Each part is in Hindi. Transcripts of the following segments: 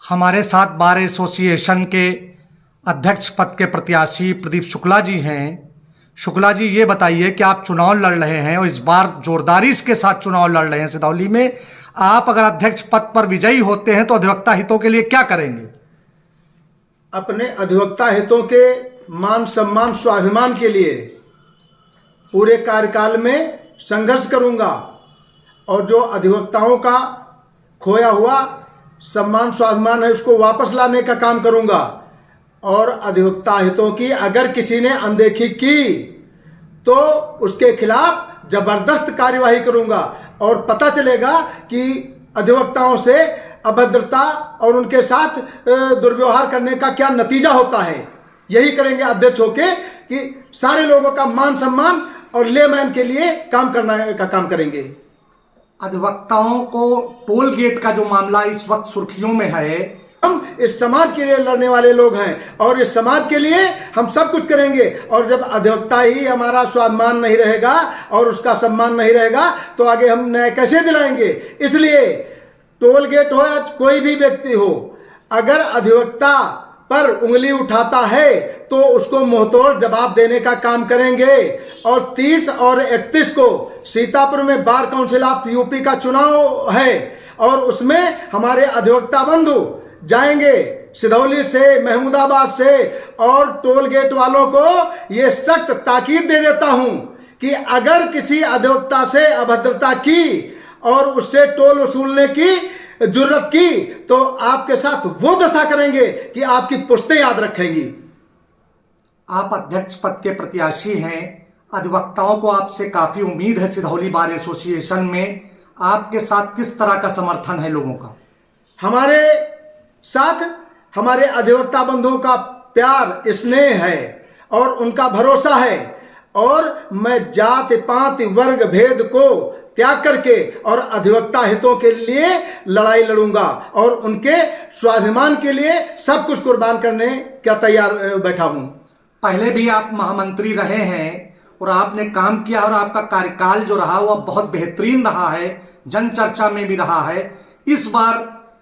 हमारे साथ बार एसोसिएशन के अध्यक्ष पद के प्रत्याशी प्रदीप शुक्ला जी हैं। शुक्ला जी, ये बताइए कि आप चुनाव लड़ रहे हैं और इस बार जोरदारी के साथ चुनाव लड़ रहे हैं सिधौली में। आप अगर अध्यक्ष पद पर विजयी होते हैं तो अधिवक्ता हितों के लिए क्या करेंगे? अपने अधिवक्ता हितों के मान सम्मान स्वाभिमान के लिए पूरे कार्यकाल में संघर्ष करूंगा और जो अधिवक्ताओं का खोया हुआ सम्मान स्वाभिमान है उसको वापस लाने का काम करूंगा। और अधिवक्ता हितों की अगर किसी ने अनदेखी की तो उसके खिलाफ जबरदस्त कार्यवाही करूंगा और पता चलेगा कि अधिवक्ताओं से अभद्रता और उनके साथ दुर्व्यवहार करने का क्या नतीजा होता है। यही करेंगे अध्यक्ष होके कि सारे लोगों का मान सम्मान और लेमैन के लिए काम करने का काम करेंगे। अधिवक्ताओं को टोल गेट का जो मामला इस वक्त सुर्खियों में है, हम इस समाज के लिए लड़ने वाले लोग हैं और इस समाज के लिए हम सब कुछ करेंगे। और जब अधिवक्ता ही हमारा स्वाभिमान नहीं रहेगा और उसका सम्मान नहीं रहेगा तो आगे हम न्याय कैसे दिलाएंगे। इसलिए टोल गेट हो या कोई भी व्यक्ति हो, अगर अधिवक्ता पर उंगली उठाता है तो उसको मुंहतोड़ जवाब देने का काम करेंगे। और 30 और 31 को सीतापुर में बार काउंसिल ऑफ यूपी का चुनाव है और उसमें हमारे अधिवक्ता बंधु जाएंगे सिधौली से, महमूदाबाद से। और टोल गेट वालों को ये सख्त ताकीद दे देता हूं कि अगर किसी अधिवक्ता से अभद्रता की और उससे टोल वसूलने की जुर्रत की तो आपके साथ वो दशा करेंगे कि आपकी पुश्तें याद रखेंगी। आप अध्यक्ष पद के प्रत्याशी हैं, अधिवक्ताओं को आपसे काफी उम्मीद है सिधौली बार एसोसिएशन में। आपके साथ किस तरह का समर्थन है लोगों का? हमारे साथ हमारे अधिवक्ता बंधुओं का प्यार स्नेह है और उनका भरोसा है। और मैं जाति पाति वर्ग भेद को त्याग करके और अधिवक्ता हितों के लिए लड़ाई लड़ूंगा और उनके स्वाभिमान के लिए सब कुछ कुर्बान करने का तैयार बैठा हूं। पहले भी आप महामंत्री रहे हैं और आपने काम किया और आपका कार्यकाल जो रहा वह बहुत बेहतरीन रहा है, जन चर्चा में भी रहा है। इस बार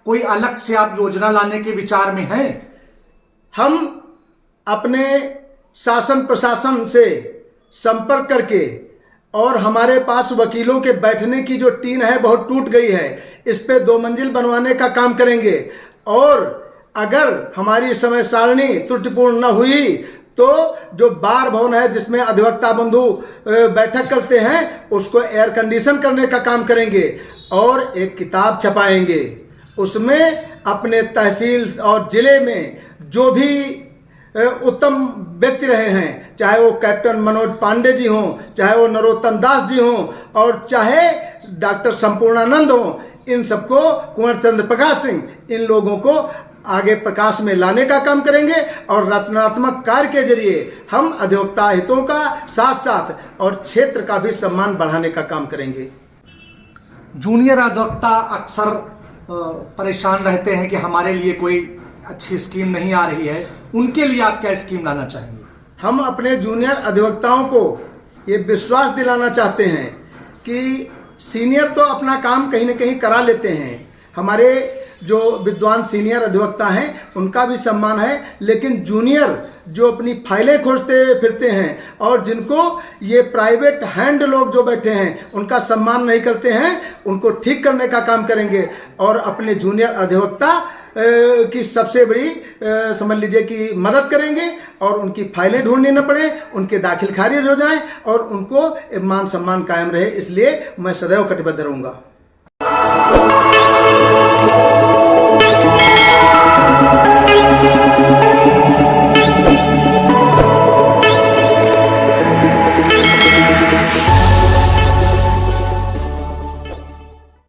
कोई अलग से आप योजना लाने के विचार में हैं? हम अपने शासन प्रशासन से संपर्क करके और हमारे पास वकीलों के बैठने की जो टीन है बहुत टूट गई है, इस पे 2 मंजिल बनवाने का काम करेंगे। और अगर हमारी समय सारणी त्रुटिपूर्ण न हुई तो जो बार भवन है जिसमें अधिवक्ता बंधु बैठक करते हैं उसको एयर कंडीशन करने का काम करेंगे और एक किताब छपाएंगे। उसमें अपने तहसील और जिले में जो भी उत्तम व्यक्ति रहे हैं, चाहे वो कैप्टन मनोज पांडे जी हों, चाहे वो नरोत्तम दास जी हों और चाहे डॉक्टर संपूर्णानंद हों, इन सबको कुंवर चंद्र प्रकाश सिंह, इन लोगों को आगे प्रकाश में लाने का काम करेंगे। और रचनात्मक कार्य के जरिए हम अधिवक्ता हितों का साथ साथ और क्षेत्र का भी सम्मान बढ़ाने का काम करेंगे। जूनियर अधिवक्ता अक्सर परेशान रहते हैं कि हमारे लिए कोई अच्छी स्कीम नहीं आ रही है, उनके लिए आप क्या स्कीम लाना चाहेंगे? हम अपने जूनियर अधिवक्ताओं को ये विश्वास दिलाना चाहते हैं कि सीनियर तो अपना काम कहीं न कहीं करा लेते हैं, हमारे जो विद्वान सीनियर अधिवक्ता हैं उनका भी सम्मान है, लेकिन जूनियर जो अपनी फाइलें खोजते फिरते हैं और जिनको ये प्राइवेट हैंड लोग जो बैठे हैं उनका सम्मान नहीं करते हैं, उनको ठीक करने का काम करेंगे। और अपने जूनियर अधिवक्ता की सबसे बड़ी समझ लीजिए कि मदद करेंगे और उनकी फाइलें ढूंढनी न पड़े, उनके दाखिल खारिज हो जाएं और उनको मान सम्मान कायम रहे। इसलिए मैं सदैव कटिबद्ध रहूंगा।